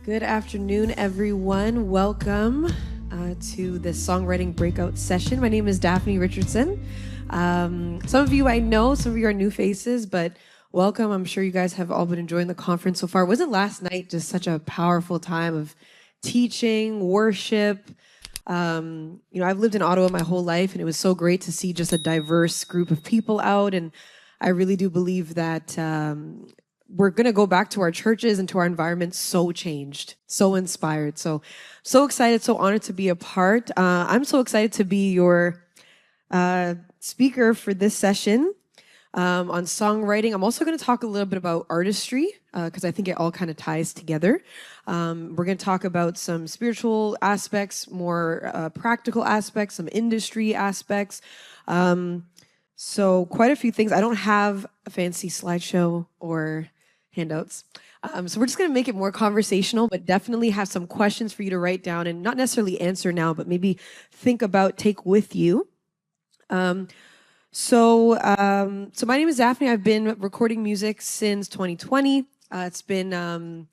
Good afternoon, everyone. Welcome to this songwriting breakout session. My name is Daphne Richardson. Some of you I know, some of you are new faces, but welcome. I'm sure you guys have all been enjoying the conference so far. Wasn't last night just such a powerful time of teaching, worship? I've lived in Ottawa my whole life, and it was so great to see just a diverse group of people out. And I really do believe that we're going to go back to our churches and to our environment so changed, so inspired. So excited, so honored to be a part. I'm so excited to be your speaker for this session on songwriting. I'm also going to talk a little bit about artistry because I think it all kind of ties together. We're going to talk about some spiritual aspects, more practical aspects, some industry aspects. So quite a few things. I don't have a fancy slideshow or handouts. So we're just going to make it more conversational, but definitely have some questions for you to write down and not necessarily answer now, but maybe think about, take with you. So my name is Daphne. I've been recording music since 2020. It's been,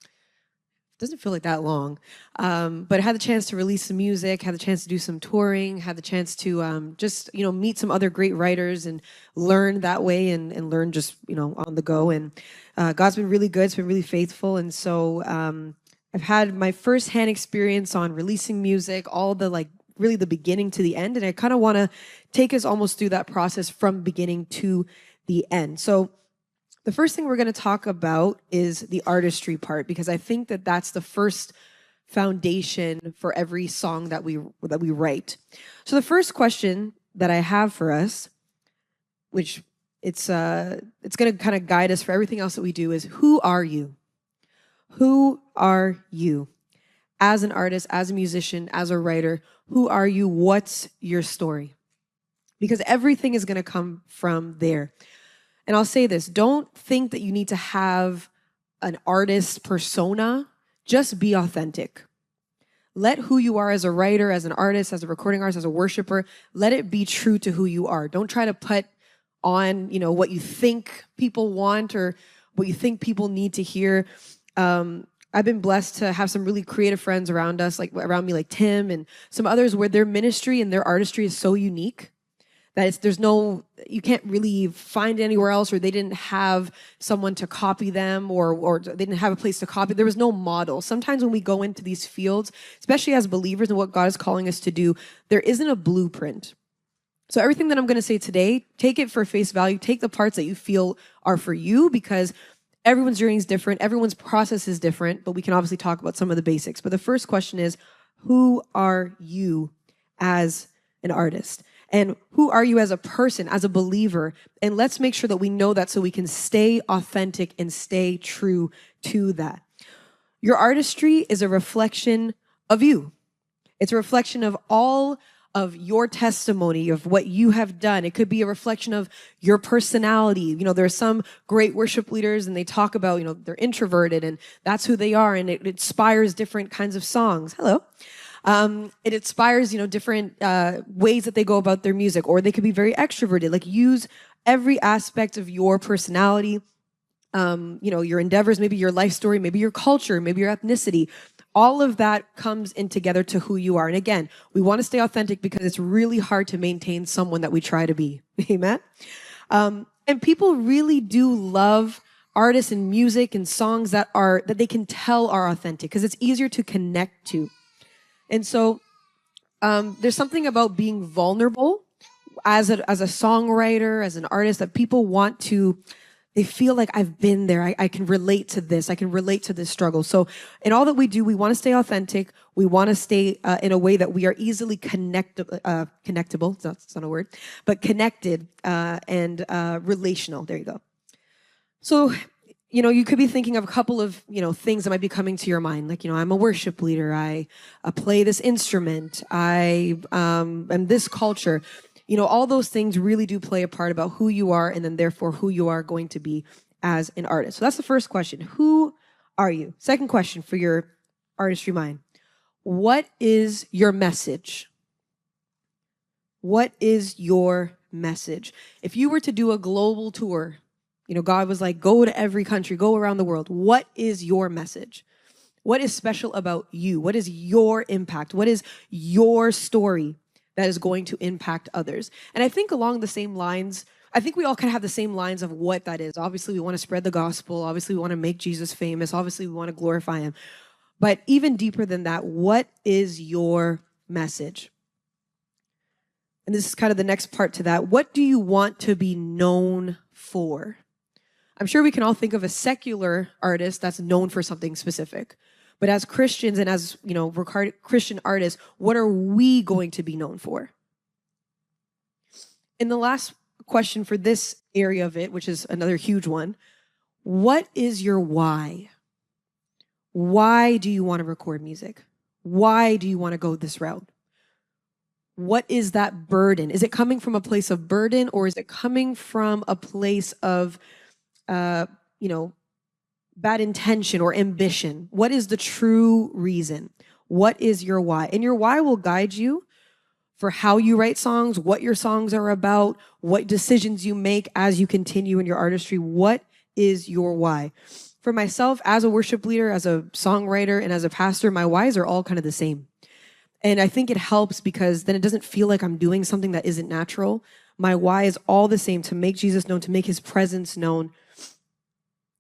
doesn't feel like that long, but I had the chance to release some music, had the chance to do some touring, had the chance to just, meet some other great writers and learn that way and learn just, on the go. And God's been really good. It's been really faithful. And so I've had my firsthand experience on releasing music, all the really the beginning to the end. And I kind of want to take us almost through that process from beginning to the end. So the first thing we're going to talk about is the artistry part, because I think that that's the first foundation for every song that we write. So the first question that I have for us, which it's going to kind of guide us for everything else that we do, is who are you? Who are you? As an artist, as a musician, as a writer, who are you? What's your story? Because everything is going to come from there. And I'll say this, don't think that you need to have an artist persona. Just be authentic. Let who you are as a writer, as an artist, as a recording artist, as a worshiper, let it be true to who you are. Don't try to put on, what you think people want or what you think people need to hear. I've been blessed to have some really creative friends around us, around me, like Tim and some others, where their ministry and their artistry is so unique that you can't really find it anywhere else, or they didn't have someone to copy them, or they didn't have a place to copy. There was no model. Sometimes when we go into these fields, especially as believers and what God is calling us to do, there isn't a blueprint. So everything that I'm going to say today, take it for face value. Take the parts that you feel are for you, because everyone's journey is different. Everyone's process is different, but we can obviously talk about some of the basics. But the first question is, who are you as an artist? And who are you as a person, as a believer? And let's make sure that we know that so we can stay authentic and stay true to that. Your artistry is a reflection of you. It's a reflection of all of your testimony, of what you have done. It could be a reflection of your personality. There are some great worship leaders, and they talk about, they're introverted, and that's who they are, and it inspires different kinds of songs. Hello. It inspires, different ways that they go about their music, or they could be very extroverted. Use every aspect of your personality, your endeavors, maybe your life story, maybe your culture, maybe your ethnicity. All of that comes in together to who you are. And again, we want to stay authentic because it's really hard to maintain someone that we try to be. Amen. And people really do love artists and music and songs that they can tell are authentic, because it's easier to connect to. And so there's something about being vulnerable as a songwriter, as an artist, that people want to, they feel like I've been there. I can relate to this. I can relate to this struggle. So in all that we do, we want to stay authentic. We want to stay in a way that we are easily connectable. That's not a word, but connected and relational. There you go. So you could be thinking of a couple of, things that might be coming to your mind. I'm a worship leader. I play this instrument. I am this culture. All those things really do play a part about who you are, and then therefore who you are going to be as an artist. So that's the first question. Who are you? Second question for your artistry mind. What is your message? What is your message? If you were to do a global tour, God was like, go to every country, go around the world. What is your message? What is special about you? What is your impact? What is your story that is going to impact others? And I think along the same lines, I think we all kind of have the same lines of what that is. Obviously, we want to spread the gospel. Obviously, we want to make Jesus famous. Obviously, we want to glorify him. But even deeper than that, what is your message? And this is kind of the next part to that. What do you want to be known for? I'm sure we can all think of a secular artist that's known for something specific. But as Christians and as, Christian artists, what are we going to be known for? In the last question for this area of it, which is another huge one, what is your why? Why do you want to record music? Why do you want to go this route? What is that burden? Is it coming from a place of burden, or is it coming from a place of, bad intention or ambition? What is the true reason? What is your why? And your why will guide you for how you write songs, what your songs are about, what decisions you make as you continue in your artistry. What is your why? For myself, as a worship leader, as a songwriter, and as a pastor, my whys are all kind of the same. And I think it helps because then it doesn't feel like I'm doing something that isn't natural. My why is all the same: to make Jesus known, to make his presence known,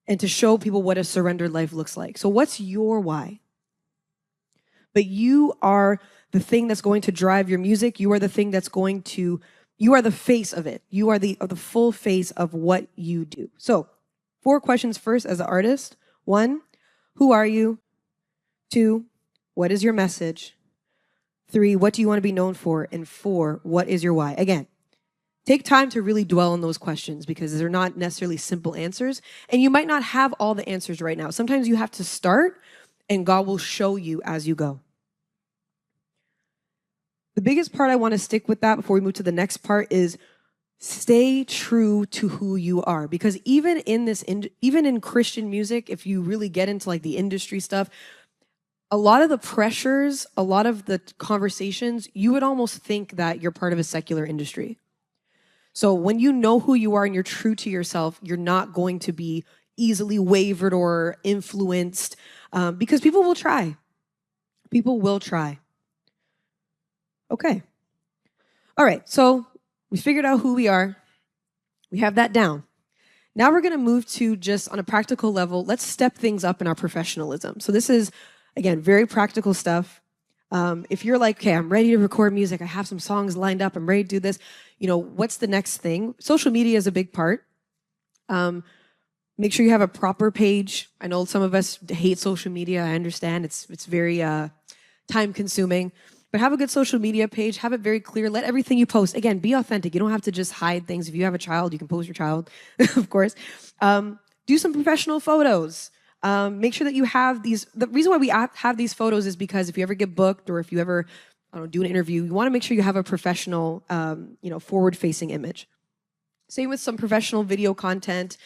and to show people what a surrendered life looks like. So what's your why? But you are the thing that's going to drive your music. You are the thing that's going to, you are the face of it. You are the full face of what you do. So 4 questions first as an artist. 1, who are you? 2, what is your message? 3, what do you want to be known for? And 4, what is your why? Again, take time to really dwell on those questions because they're not necessarily simple answers. And you might not have all the answers right now. Sometimes you have to start and God will show you as you go. The biggest part I want to stick with that before we move to the next part is stay true to who you are. Because even in Christian music, if you really get into like the industry stuff, a lot of the pressures, a lot of the conversations, you would almost think that you're part of a secular industry. So when you know who you are and you're true to yourself, you're not going to be easily wavered or influenced because people will try. People will try. Okay. All right. So we figured out who we are. We have that down. Now we're going to move to just on a practical level, let's step things up in our professionalism. So this is, again, very practical stuff. If you're like, okay, I'm ready to record music, I have some songs lined up, I'm ready to do this, what's the next thing? Social media is a big part. Make sure you have a proper page. I know some of us hate social media. I understand it's very time consuming, but have a good social media page. Have it very clear. Let everything you post, again, be authentic. You don't have to just hide things. If you have a child, you can post your child, of course. Do some professional photos. Make sure that you have these. The reason why we have these photos is because if you ever get booked or if you ever do an interview, you want to make sure you have a professional, forward-facing image. Same with some professional video content.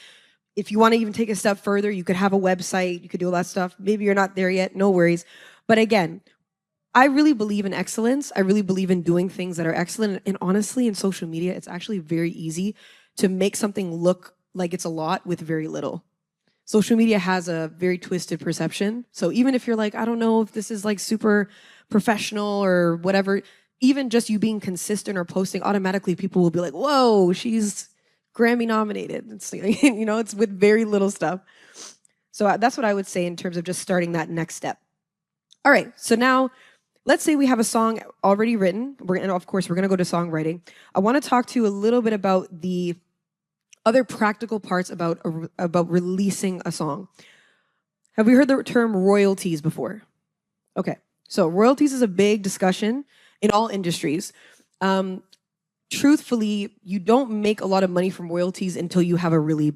If you want to even take a step further, you could have a website. You could do all that stuff. Maybe you're not there yet. No worries. But again, I really believe in excellence. I really believe in doing things that are excellent. And honestly, in social media, it's actually very easy to make something look like it's a lot with very little. Social media has a very twisted perception. So even if you're like, I don't know if this is like super professional or whatever, even just you being consistent or posting, automatically people will be like, whoa, she's Grammy nominated. It's, it's with very little stuff. So that's what I would say in terms of just starting that next step. All right, so now let's say we have a song already written. Of course, we're going to go to songwriting. I want to talk to you a little bit about the other practical parts about releasing a song. Have we heard the term royalties before? Okay, so royalties is a big discussion in all industries. Truthfully, you don't make a lot of money from royalties until you have a really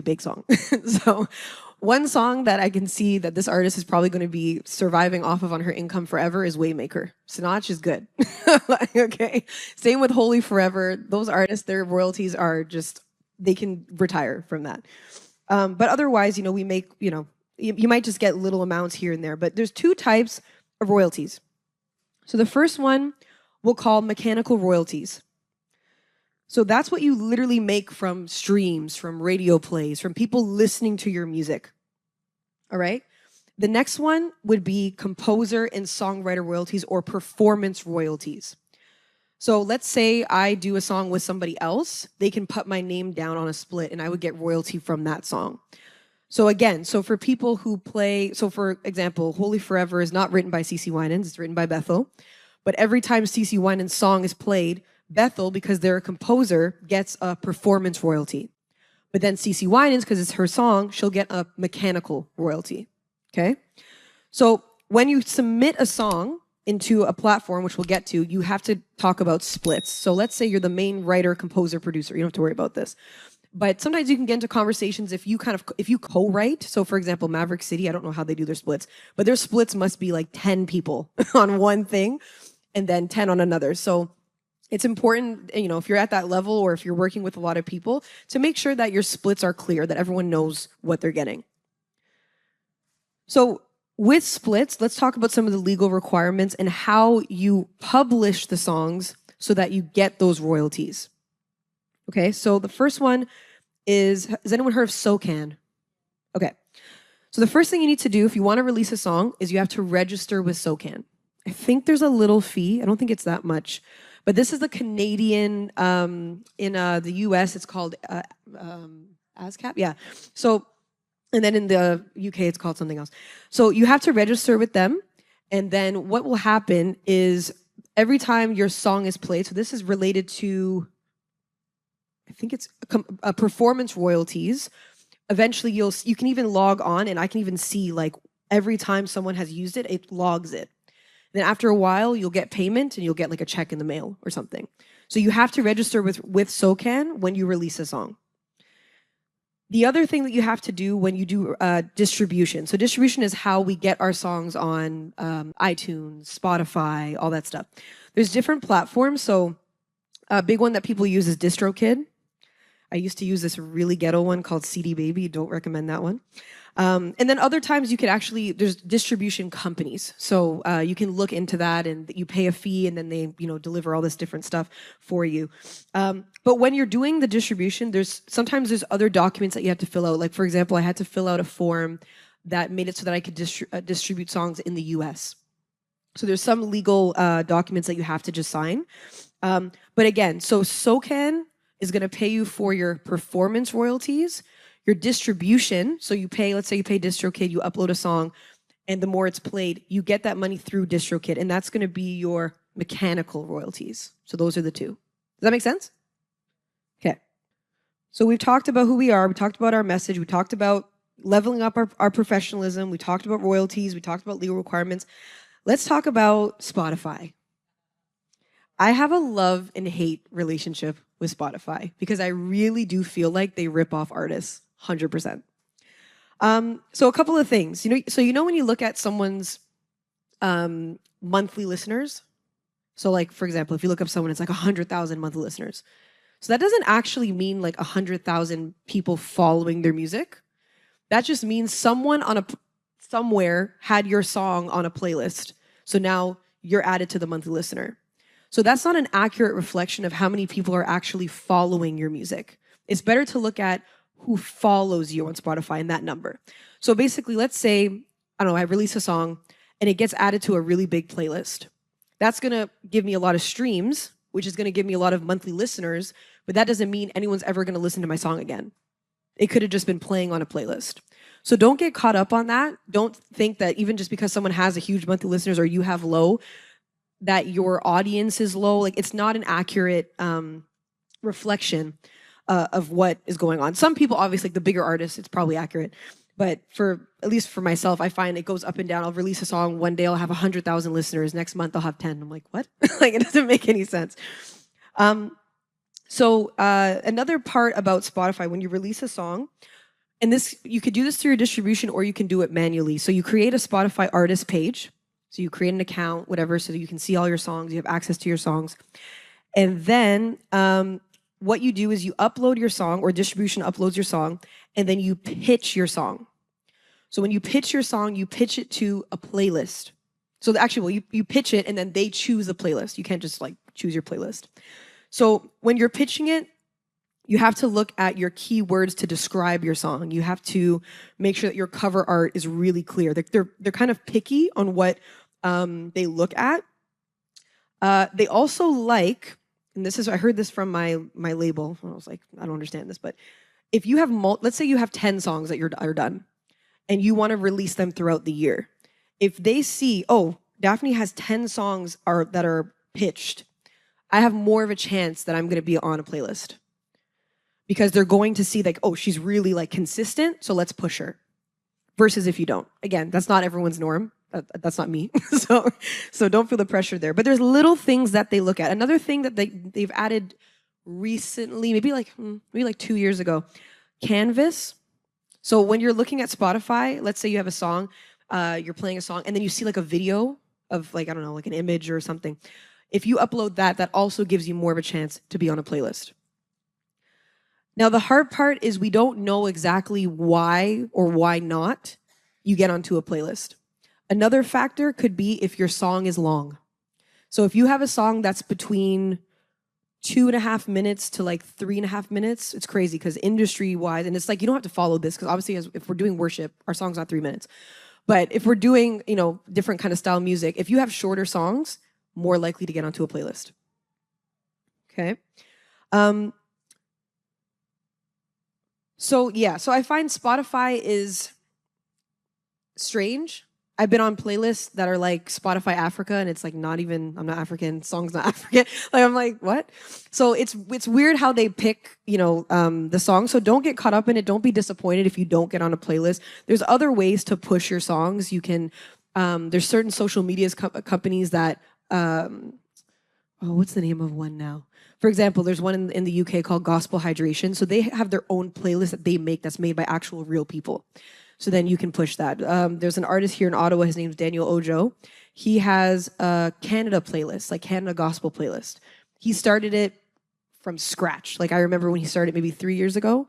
big song. So one song that I can see that this artist is probably going to be surviving off of on her income forever is Waymaker. Sinach is good. Okay. Same with Holy Forever. Those artists, their royalties are just, they can retire from that. But otherwise, we make, you might just get little amounts here and there. But there's 2 types of royalties. So the first one we'll call mechanical royalties. So that's what you literally make from streams, from radio plays, from people listening to your music. All right? The next one would be composer and songwriter royalties or performance royalties. So let's say I do a song with somebody else, they can put my name down on a split and I would get royalty from that song. So again, so for people who play, so for example, Holy Forever is not written by CeCe Winans, it's written by Bethel. But every time CeCe Winans' song is played, Bethel, because they're a composer, gets a performance royalty. But then CeCe Winans, because it's her song, she'll get a mechanical royalty. Okay? So when you submit a song into a platform, which we'll get to, you have to talk about splits. So let's say you're the main writer, composer, producer. You don't have to worry about this. But sometimes you can get into conversations if you co-write. So for example, Maverick City, I don't know how they do their splits, but their splits must be like 10 people on one thing and then 10 on another. So it's important, if you're at that level or if you're working with a lot of people, to make sure that your splits are clear, that everyone knows what they're getting. So with splits, let's talk about some of the legal requirements and how you publish the songs so that you get those royalties. Okay, so the first one is, has anyone heard of SOCAN? Okay, so the first thing you need to do if you want to release a song is you have to register with SOCAN. I think there's a little fee. I don't think it's that much. But this is the Canadian, in the US, it's called ASCAP. Yeah, so, and then in the UK, it's called something else. So you have to register with them. And then what will happen is every time your song is played, so this is related to, I think it's a performance royalties. Eventually you can even log on and I can even see like every time someone has used it, it logs it. And then after a while, you'll get payment and you'll get like a check in the mail or something. So you have to register with SOCAN when you release a song. The other thing that you have to do when you do distribution. So distribution is how we get our songs on iTunes, Spotify, all that stuff. There's different platforms. So a big one that people use is DistroKid. I used to use this really ghetto one called CD Baby. Don't recommend that one. And then other times you could actually, there's distribution companies. So you can look into that and you pay a fee and then they, deliver all this different stuff for you. But when you're doing the distribution, sometimes there's other documents that you have to fill out. Like for example, I had to fill out a form that made it so that I could distribute songs in the US. So there's some legal documents that you have to just sign. But again, so SOCAN is going to pay you for your performance royalties, your distribution. So you pay, let's say you pay DistroKid, you upload a song, and the more it's played, you get that money through DistroKid, and that's going to be your mechanical royalties. So those are the two. Does that make sense? Okay. So we've talked about who we are. We talked about our message. We talked about leveling up our professionalism. We talked about royalties. We talked about legal requirements. Let's talk about Spotify. I have a love and hate relationship with Spotify because I really do feel like they rip off artists 100%. So a couple of things, when you look at someone's monthly listeners, so like, for example, if you look up someone, it's like 100,000 monthly listeners. So that doesn't actually mean like 100,000 people following their music. That just means someone somewhere had your song on a playlist. So now you're added to the monthly listener. So that's not an accurate reflection of how many people are actually following your music. It's better to look at who follows you on Spotify and that number. So basically, let's say, I don't know, I release a song and it gets added to a really big playlist. That's going to give me a lot of streams, which is going to give me a lot of monthly listeners, but that doesn't mean anyone's ever going to listen to my song again. It could have just been playing on a playlist. So don't get caught up on that. Don't think that even just because someone has a huge monthly listeners or you have low, that your audience is low. Like it's not an accurate reflection of what is going on. Some people, obviously, like the bigger artists, it's probably accurate. But at least for myself, I find it goes up and down. I'll release a song one day, I'll have 100,000 listeners. Next month, I'll have 10. I'm like, what? Like it doesn't make any sense. So another part about Spotify, when you release a song, and you could do this through your distribution or you can do it manually. So you create a Spotify artist page. So you create an account, whatever, so that you can see all your songs, you have access to your songs. And then what you do is you upload your song, or distribution uploads your song, and then you pitch your song. So when you pitch your song, you pitch it to a playlist. So actually, you pitch it and then they choose the playlist. You can't just like choose your playlist. So when you're pitching it, You have to look at your keywords to describe your song. You have to make sure that your cover art is really clear. They're kind of picky on what they look at. They also like, and this is, I heard this from my label. I was like, I don't understand this, but if you have, let's say you have 10 songs that are done, and you want to release them throughout the year. If they see, oh, Daphne has 10 songs that are pitched, I have more of a chance that I'm going to be on a playlist. Because they're going to see like, oh, she's really like consistent, so let's push her. Versus if you don't. Again, that's not everyone's norm. That's not me. so don't feel the pressure there. But there's little things that they look at. Another thing that they've added recently, maybe like 2 years ago, Canvas. So when you're looking at Spotify, let's say you have a song, you're playing a song, and then you see like a video of like, I don't know, like an image or something. If you upload that, that also gives you more of a chance to be on a playlist. Now, the hard part is we don't know exactly why or why not you get onto a playlist. Another factor could be if your song is long. So if you have a song that's between 2.5 minutes to like 3.5 minutes, it's crazy because industry-wise, and it's like you don't have to follow this because obviously if we're doing worship, our song's not 3 minutes. But if we're doing, different kind of style music, if you have shorter songs, more likely to get onto a playlist. Okay. So I find Spotify is strange. I've been on playlists that are like Spotify Africa, and it's like not even, I'm not African, song's not African. Like I'm like, what? So it's weird how they pick, the song. So don't get caught up in it. Don't be disappointed if you don't get on a playlist. There's other ways to push your songs. You can, there's certain social media companies that, what's the name of one now? For example, there's one in the UK called Gospel Hydration. So they have their own playlist that they make that's made by actual real people. So then you can push that. There's an artist here in Ottawa. His name's Daniel Ojo. He has a Canada playlist, like Canada gospel playlist. He started it from scratch. Like I remember when he started maybe 6 years ago.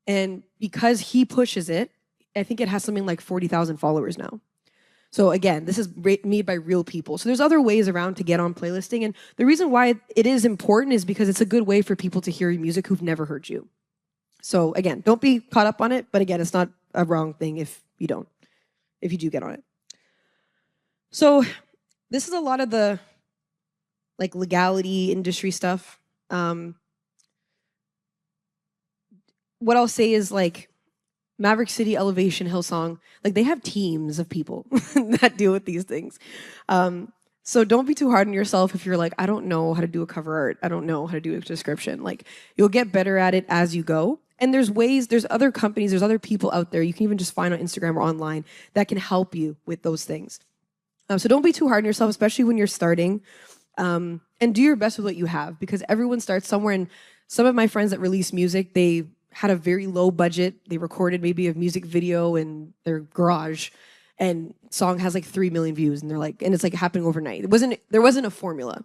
And because he pushes it, I think it has something like 40,000 followers now. So again, this is made by real people. So there's other ways around to get on playlisting. And the reason why it is important is because it's a good way for people to hear your music who've never heard you. So again, don't be caught up on it. But again, it's not a wrong thing if you do get on it. So this is a lot of the like legality industry stuff. What I'll say is like Maverick City, Elevation, Hillsong, like they have teams of people that deal with these things. So don't be too hard on yourself if you're like, I don't know how to do a cover art. I don't know how to do a description. Like you'll get better at it as you go. And there's other companies, there's other people out there you can even just find on Instagram or online that can help you with those things. So don't be too hard on yourself, especially when you're starting. And do your best with what you have because everyone starts somewhere. And some of my friends that release music, they had a very low budget. They recorded maybe a music video in their garage and song has like 3 million views. And they're like, and it's like happening overnight. There wasn't a formula.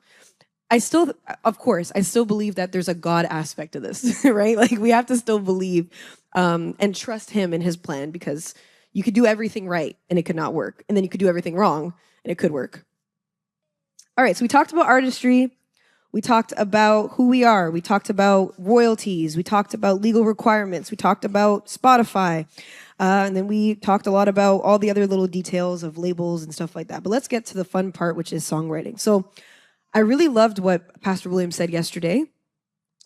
Of course, I still believe that there's a God aspect to this, right? Like we have to still believe and trust him in his plan because you could do everything right and it could not work. And then you could do everything wrong and it could work. All right, so we talked about artistry. We talked about who we are. We talked about royalties. We talked about legal requirements. We talked about Spotify. And then we talked a lot about all the other little details of labels and stuff like that. But let's get to the fun part, which is songwriting. So I really loved what Pastor William said yesterday,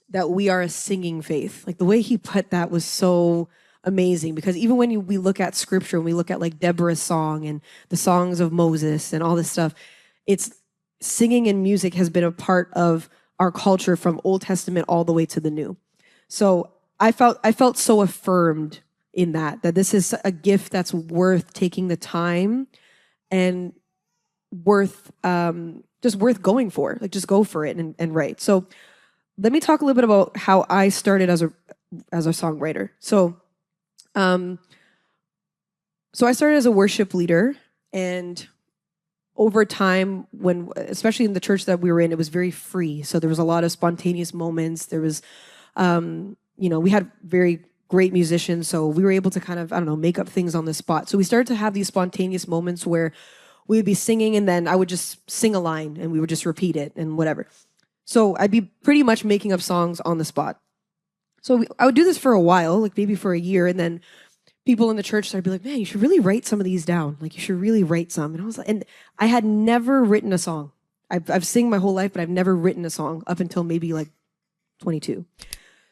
that we are a singing faith. Like the way he put that was so amazing because even when we look at scripture and we look at like Deborah's song and the songs of Moses and all this stuff, it's singing and music has been a part of our culture from Old Testament all the way to the New. So I felt so affirmed in that this is a gift that's worth taking the time and worth going for. Like just go for it and write. So let me talk a little bit about how I started as a songwriter. So I started as a worship leader, and over time, especially in the church that we were in, it was very free. So there was a lot of spontaneous moments. There was, we had very great musicians, so we were able to kind of, make up things on the spot. So we started to have these spontaneous moments where we would be singing, and then I would just sing a line, and we would just repeat it and whatever. So I'd be pretty much making up songs on the spot. So I would do this for a while, like maybe for a year, and then people in the church started be like, "Man, you should really write some of these down. Like, you should really write some." And I was like, and I had never written a song. I've sing my whole life, but I've never written a song up until maybe like 22.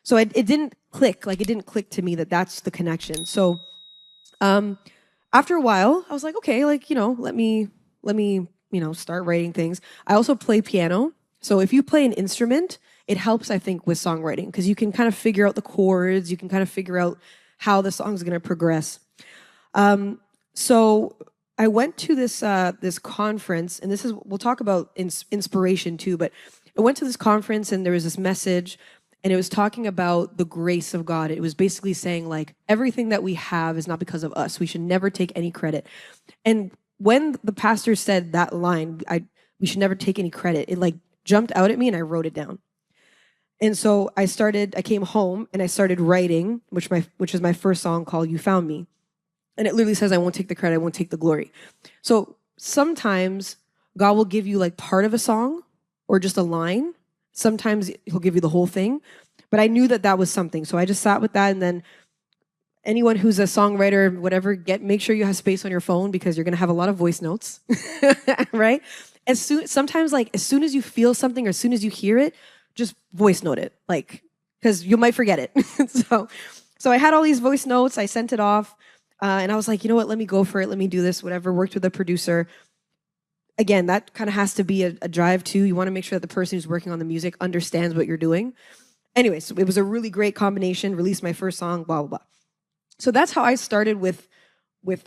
So it didn't click. Like, it didn't click to me that that's the connection. So after a while, I was like, okay, like, let me start writing things. I also play piano. So if you play an instrument, it helps, I think, with songwriting because you can kind of figure out the chords. You can kind of figure out how the song's going to progress. So I went to this conference, and we'll talk about inspiration too, but I went to this conference and there was this message, and it was talking about the grace of God. It was basically saying, like, everything that we have is not because of us. We should never take any credit. And when the pastor said that line, we should never take any credit, it like jumped out at me and I wrote it down. And so I came home and I started writing, which is my first song called You Found Me. And it literally says, I won't take the credit, I won't take the glory. So sometimes God will give you like part of a song or just a line. Sometimes he'll give you the whole thing. But I knew that was something. So I just sat with that. And then anyone who's a songwriter, whatever, make sure you have space on your phone because you're going to have a lot of voice notes, right? Sometimes as soon as you feel something or as soon as you hear it, just voice note it, like, because you might forget it. So I had all these voice notes. I sent it off. And I was like, you know what, let me go for it. Let me do this, whatever. Worked with a producer. Again, that kind of has to be a drive too. You want to make sure that the person who's working on the music understands what you're doing. Anyway, so it was a really great combination. Released my first song, blah, blah, blah. So that's how I started with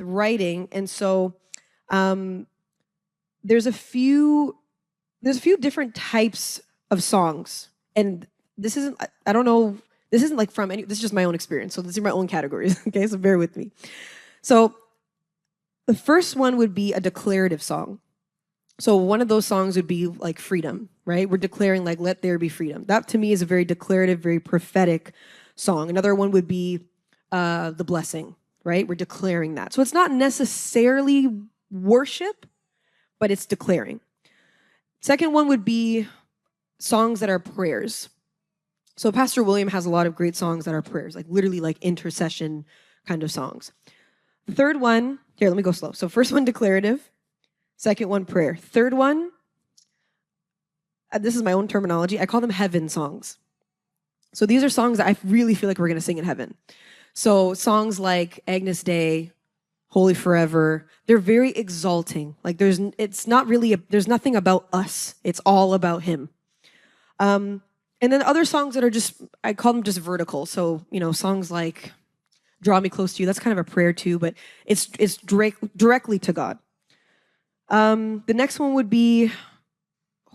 writing. And so there's a few different types of songs. And this isn't, I don't know, this isn't like from any, this is just my own experience. So these are my own categories. Okay, so bear with me. So the first one would be a declarative song. So one of those songs would be like freedom, right? We're declaring like, let there be freedom. That to me is a very declarative, very prophetic song. Another one would be the blessing, right? We're declaring that. So it's not necessarily worship, but it's declaring. Second one would be songs that are prayers. So Pastor William has a lot of great songs that are prayers, like literally like intercession kind of songs. The third one, here, let me go slow. So first one, declarative. Second one, prayer. Third one, this is my own terminology, I call them heaven songs. So these are songs that I really feel like we're going to sing in heaven. So songs like Agnus Dei, Holy Forever, they're very exalting. Like there's nothing about us. It's all about him. And then other songs that are just, I call them just vertical. So, songs like Draw Me Close to You, that's kind of a prayer too, but it's directly to God. The next one would be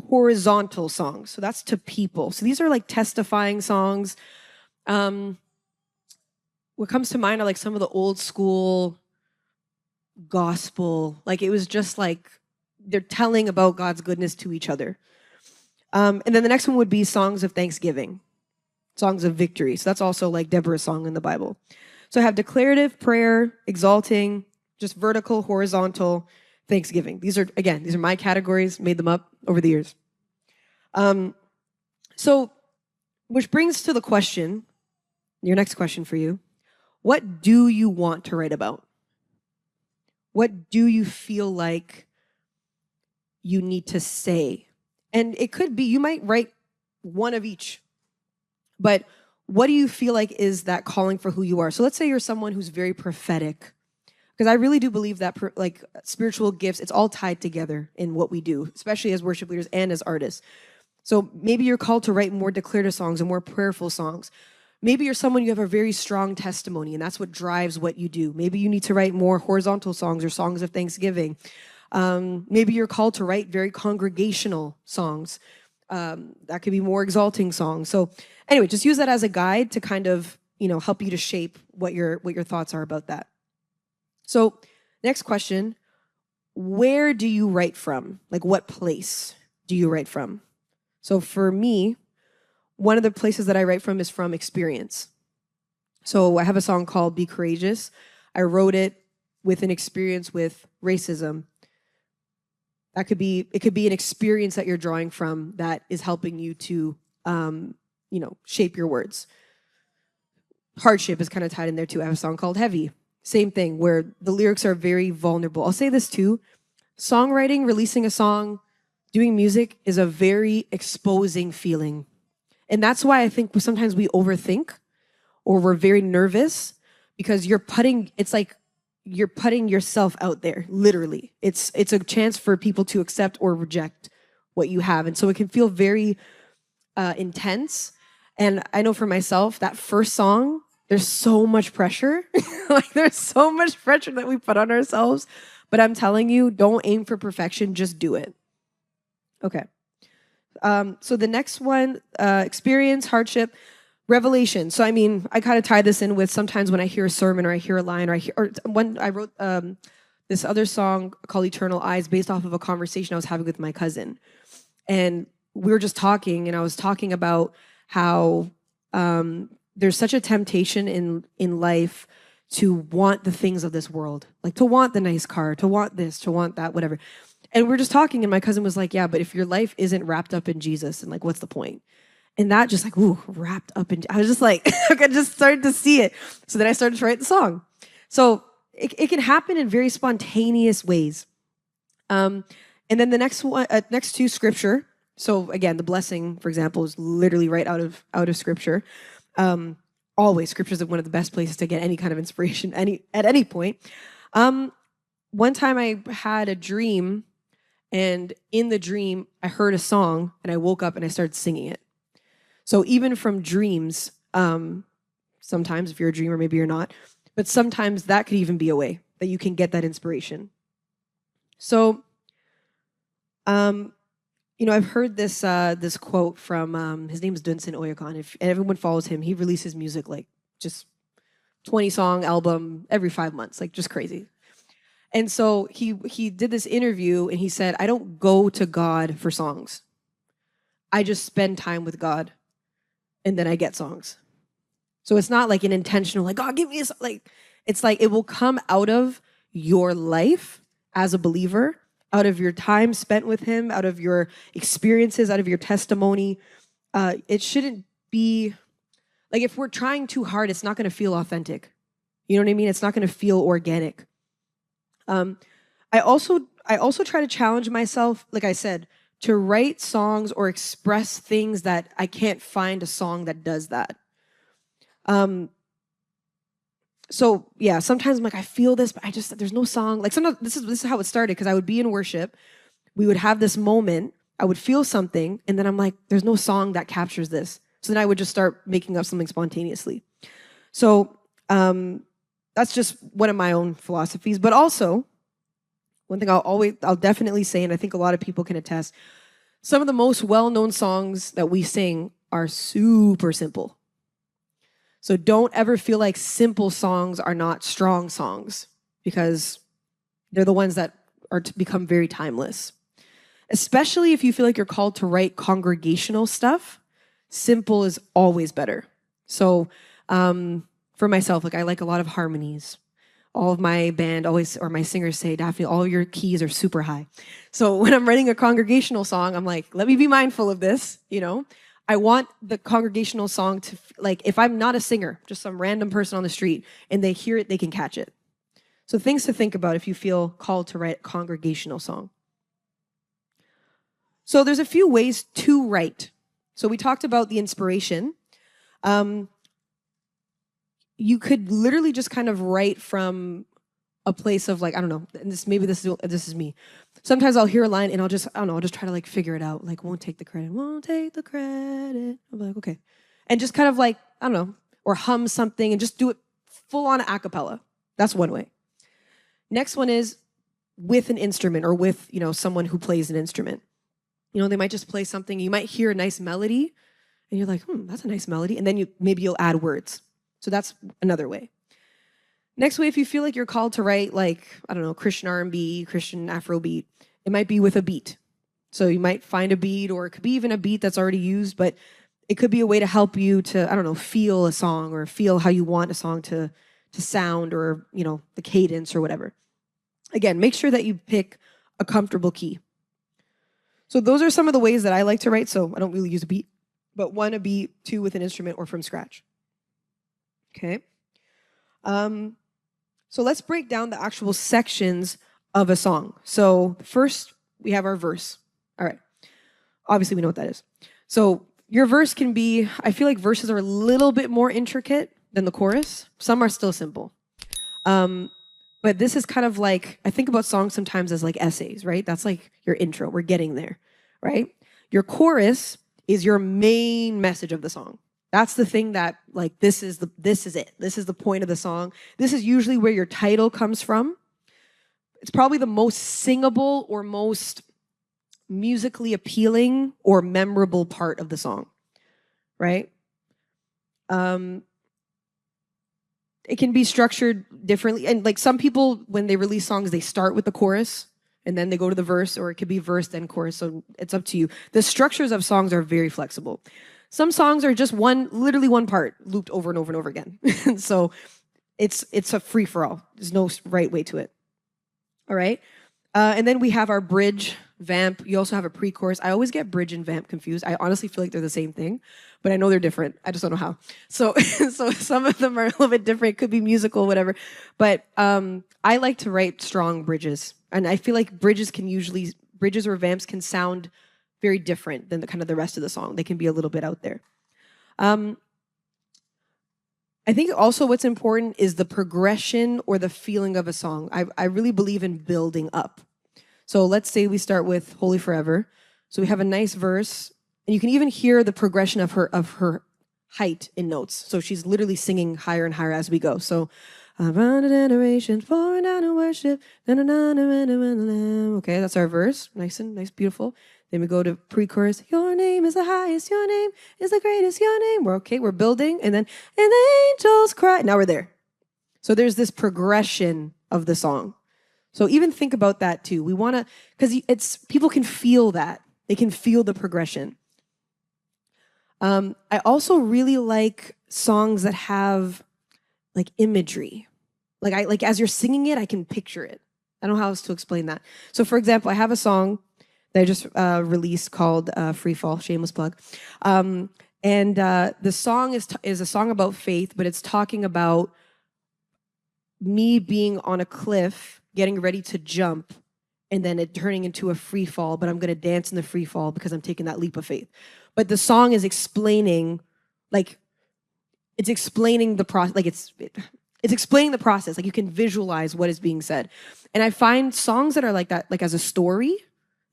horizontal songs. So that's to people. So these are like testifying songs. What comes to mind are like some of the old school gospel. Like it was just like they're telling about God's goodness to each other. And then the next one would be songs of thanksgiving, songs of victory. So that's also like Deborah's song in the Bible. So I have declarative, prayer, exalting, just vertical, horizontal, thanksgiving. These are my categories, made them up over the years. So which brings to the question, your next question for you. What do you want to write about? What do you feel like you need to say? And it could be, you might write one of each, but what do you feel like is that calling for who you are? So let's say you're someone who's very prophetic, because I really do believe that like spiritual gifts, it's all tied together in what we do, especially as worship leaders and as artists. So maybe you're called to write more declarative songs and more prayerful songs. Maybe you're someone, you have a very strong testimony, and that's what drives what you do. Maybe you need to write more horizontal songs or songs of thanksgiving. Maybe you're called to write very congregational songs. That could be more exalting songs. So anyway, just use that as a guide to kind of, help you to shape what your thoughts are about that. So next question, where do you write from? Like what place do you write from? So for me, one of the places that I write from is from experience. So I have a song called Be Courageous. I wrote it with an experience with racism. It could be an experience that you're drawing from that is helping you to, shape your words. Hardship is kind of tied in there too. I have a song called Heavy. Same thing, where the lyrics are very vulnerable. I'll say this too. Songwriting, releasing a song, doing music is a very exposing feeling. And that's why I think sometimes we overthink or we're very nervous because it's like you're putting yourself out there, literally. It's a chance for people to accept or reject what you have. And so it can feel very intense. And I know for myself, that first song, there's so much pressure. Like there's so much pressure that we put on ourselves. But I'm telling you, don't aim for perfection, just do it. Okay. So the next one, experience, hardship, revelation. So I mean, I kind of tie this in with sometimes when I hear a sermon or I hear a line or when I wrote this other song called Eternal Eyes based off of a conversation I was having with my cousin. And we were just talking and I was talking about how there's such a temptation in life to want the things of this world, like to want the nice car, to want this, to want that, whatever. And we're just talking and my cousin was like, yeah, but if your life isn't wrapped up in Jesus, and like, what's the point? And that just like, ooh, wrapped up in, I was just like, I just started to see it. So then I started to write the song. So it can happen in very spontaneous ways. And then the next two, scripture. So again, the blessing, for example, is literally right out of scripture. Always, scripture is one of the best places to get any kind of inspiration at any point. One time I had a dream, and in the dream, I heard a song, and I woke up and I started singing it. So even from dreams, sometimes if you're a dreamer, maybe you're not, but sometimes that could even be a way that you can get that inspiration. So, I've heard this quote from his name is Dunsin Oyakan. If everyone follows him, he releases music like just 20-song album every 5 months, like just crazy. And so he did this interview and he said, I don't go to God for songs. I just spend time with God and then I get songs. So it's not like an intentional, like, God, give me a song. Like, it's like it will come out of your life as a believer, out of your time spent with him, out of your experiences, out of your testimony. It shouldn't be, like if we're trying too hard, it's not going to feel authentic. You know what I mean? It's not going to feel organic. I also try to challenge myself, like I said, to write songs or express things that I can't find a song that does that. So yeah, sometimes I'm like, I feel this, but there's no song. Like sometimes this is how it started, because I would be in worship, we would have this moment, I would feel something, and then I'm like, there's no song that captures this. So then I would just start making up something spontaneously. So that's just one of my own philosophies. But also, one thing I'll definitely say, and I think a lot of people can attest, some of the most well-known songs that we sing are super simple. So don't ever feel like simple songs are not strong songs, because they're the ones that are to become very timeless. Especially if you feel like you're called to write congregational stuff, simple is always better. So for myself, like I like a lot of harmonies. All of my band always, or my singers say, Daphne, all your keys are super high. So when I'm writing a congregational song, I'm like, let me be mindful of this, I want the congregational song to, like, if I'm not a singer, just some random person on the street, and they hear it, they can catch it. So things to think about if you feel called to write a congregational song. So there's a few ways to write. So we talked about the inspiration. You could literally just kind of write from a place of like, I don't know, and this is me. Sometimes I'll hear a line and I'll just try to like figure it out. Like, won't take the credit. I'm like, okay. And just kind of like, I don't know, or hum something and just do it full on a cappella. That's one way. Next one is with an instrument, or with, someone who plays an instrument. They might just play something. You might hear a nice melody and you're like, that's a nice melody. And then maybe you'll add words. So that's another way. Next way, if you feel like you're called to write, like, I don't know, Christian R&B, Christian Afrobeat, it might be with a beat. So you might find a beat, or it could be even a beat that's already used, but it could be a way to help you to, I don't know, feel a song, or feel how you want a song to sound, or, the cadence or whatever. Again, make sure that you pick a comfortable key. So those are some of the ways that I like to write. So I don't really use a beat, but one, a beat, two, with an instrument or from scratch. Okay. So let's break down the actual sections of a song. So first, we have our verse. All right. Obviously, we know what that is. So your verse can be, I feel like verses are a little bit more intricate than the chorus. Some are still simple. But this is kind of like, I think about songs sometimes as like essays, right? That's like your intro. We're getting there, right? Your chorus is your main message of the song. That's the thing that like, this is it. This is the point of the song. This is usually where your title comes from. It's probably the most singable or most musically appealing or memorable part of the song, right? It can be structured differently. And like some people, when they release songs, they start with the chorus and then they go to the verse, or it could be verse, then chorus. So it's up to you. The structures of songs are very flexible. Some songs are just literally one part looped over and over and over again. So it's a free for all. There's no right way to it. All right. And then we have our bridge, vamp. You also have a pre-chorus. I always get bridge and vamp confused. I honestly feel like they're the same thing, but I know they're different. I just don't know how. So some of them are a little bit different. It could be musical, whatever. But I like to write strong bridges. And I feel like bridges or vamps can sound very different than the rest of the song. They can be a little bit out there. I think also what's important is the progression or the feeling of a song. I really believe in building up. So let's say we start with Holy Forever. So we have a nice verse, and you can even hear the progression of her height in notes. So she's literally singing higher and higher as we go. So around a generation, pouring down in worship. Okay, that's our verse. Nice, beautiful. Then we go to pre-chorus. Your name is the highest. Your name is the greatest. Your name. We're building. And then, and the angels cry. Now we're there. So there's this progression of the song. So even think about that too. We want to, because people can feel that. They can feel the progression. I also really like songs that have like imagery. Like as you're singing it, I can picture it. I don't know how else to explain that. So for example, I have a song that I just released called Free Fall, shameless plug. And the song is a song about faith, but it's talking about me being on a cliff, getting ready to jump, and then it turning into a free fall, but I'm going to dance in the free fall because I'm taking that leap of faith. But the song is explaining, it's explaining the process, it's explaining the process. Like you can visualize what is being said. And I find songs that are like that, like as a story,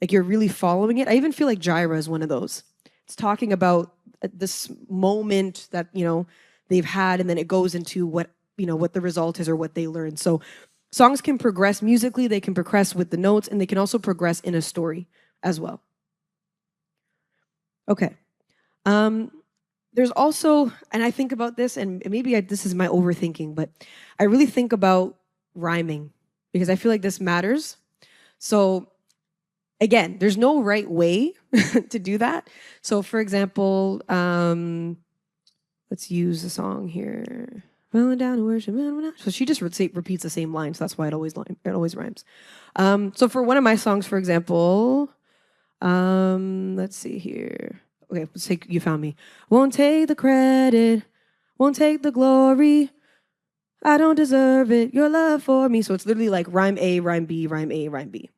like you're really following it. I even feel like Gyra is one of those. It's talking about this moment that, they've had, and then it goes into what the result is or what they learned. So songs can progress musically, they can progress with the notes, and they can also progress in a story as well. Okay. There's also, and I think about this, and maybe this is my overthinking, but I really think about rhyming because I feel like this matters. So again, there's no right way to do that. So for example, let's use a song here. Falling down to worship. So she just repeats the same line, so that's why it always rhymes. So for one of my songs, for example, let's see here. Okay, let's take You Found Me. Won't take the credit, won't take the glory. I don't deserve it, your love for me. So it's literally like rhyme A, rhyme B, rhyme A, rhyme B.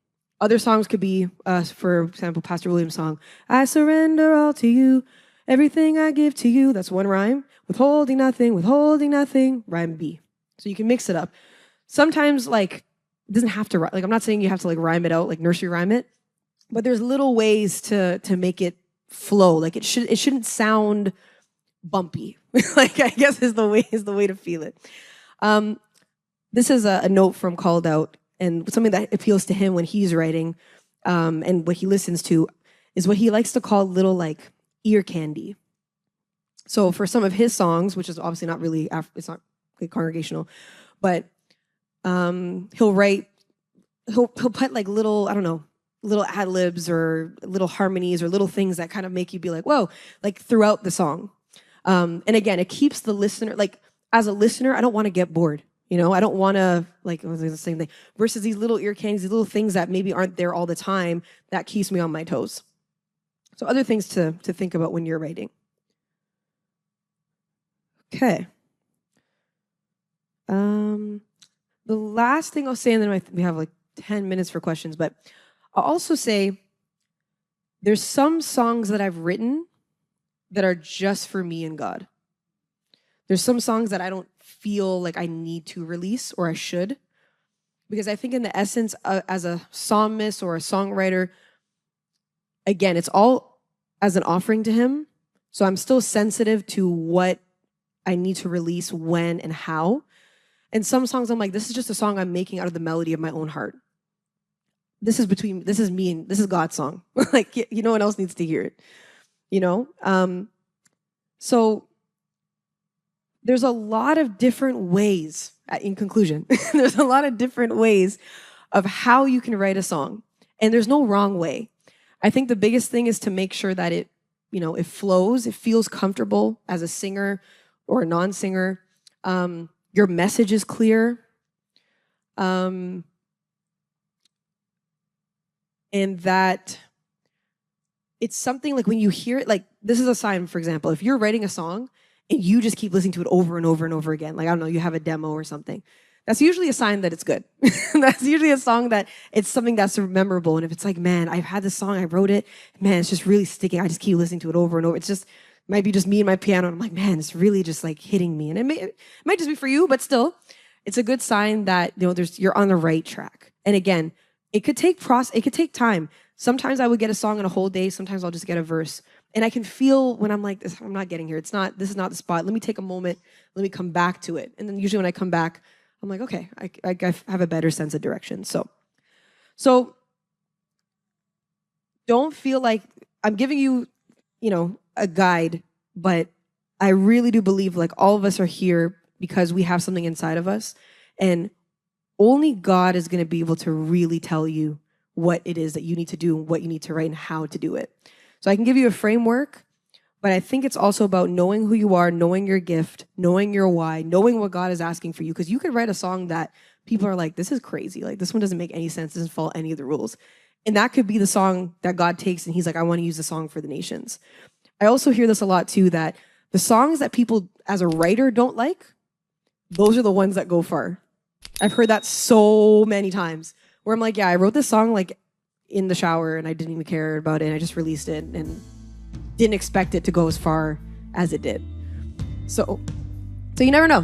Other songs could be, for example, Pastor Williams' song, I surrender all to you, everything I give to you. That's one rhyme. Withholding nothing, rhyme B. So you can mix it up. Sometimes, it doesn't have to, I'm not saying you have to, rhyme it out, like nursery rhyme it, but there's little ways to make it flow. Like it shouldn't sound bumpy. I guess is the way to feel it. This is a note from Called Out, and something that appeals to him when he's writing, and what he listens to is what he likes to call little ear candy. So for some of his songs, which is obviously not really it's not congregational, but he'll put little, I don't know, little ad libs or little harmonies or little things that kind of make you be like, whoa, throughout the song. And again, it keeps the listener, as a listener, I don't want to get bored. You know, I don't want to, like, it was the same thing, versus these little ear candies, these little things that maybe aren't there all the time that keeps me on my toes. So other things to think about when you're writing. Okay. The last thing I'll say, and then we have like 10 minutes for questions, but I'll also say there's some songs that I've written that are just for me and God. There's some songs that I don't feel like I need to release, or I should, because I think in the essence, as a psalmist or a songwriter, again, it's all as an offering to him. So I'm still sensitive to what I need to release, when and how. And some songs I'm like, this is just a song I'm making out of the melody of my own heart. This is me and this is God's song. Like, no one else needs to hear it, you know? So there's a lot of different ways, in conclusion, there's a lot of different ways of how you can write a song. And there's no wrong way. I think the biggest thing is to make sure that it flows, it feels comfortable as a singer or a non-singer. Your message is clear. And that it's something like when you hear it, like this is a sign, for example, if you're writing a song and you just keep listening to it over and over and over again, like, I don't know, you have a demo or something, that's usually a sign that it's good. That's usually a song that it's something that's memorable. And if it's like, man, I've had this song, I wrote it, man, it's just really sticking, I just keep listening to it over and over. It's just, might be just me and my piano, and I'm like, man, it's really just like hitting me. And it might just be for you, but still, it's a good sign that you're on the right track. And again, it could take time. Sometimes I would get a song in a whole day. Sometimes I'll just get a verse, and I can feel when I'm like, I'm not getting here. This is not the spot. Let me take a moment. Let me come back to it. And then usually when I come back, I'm like, okay, I have a better sense of direction. So don't feel like I'm giving you, a guide, but I really do believe like all of us are here because we have something inside of us, and only God is going to be able to really tell you what it is that you need to do, what you need to write, and how to do it. So I can give you a framework, but I think it's also about knowing who you are, knowing your gift, knowing your why, knowing what God is asking for you, because you could write a song that people are like, this is crazy. Like, this one doesn't make any sense, doesn't follow any of the rules. And that could be the song that God takes and he's like, I want to use the song for the nations. I also hear this a lot too, that the songs that people as a writer don't like, those are the ones that go far. I've heard that so many times where I'm like, yeah, I wrote this song like in the shower and I didn't even care about it. And I just released it and didn't expect it to go as far as it did. So you never know.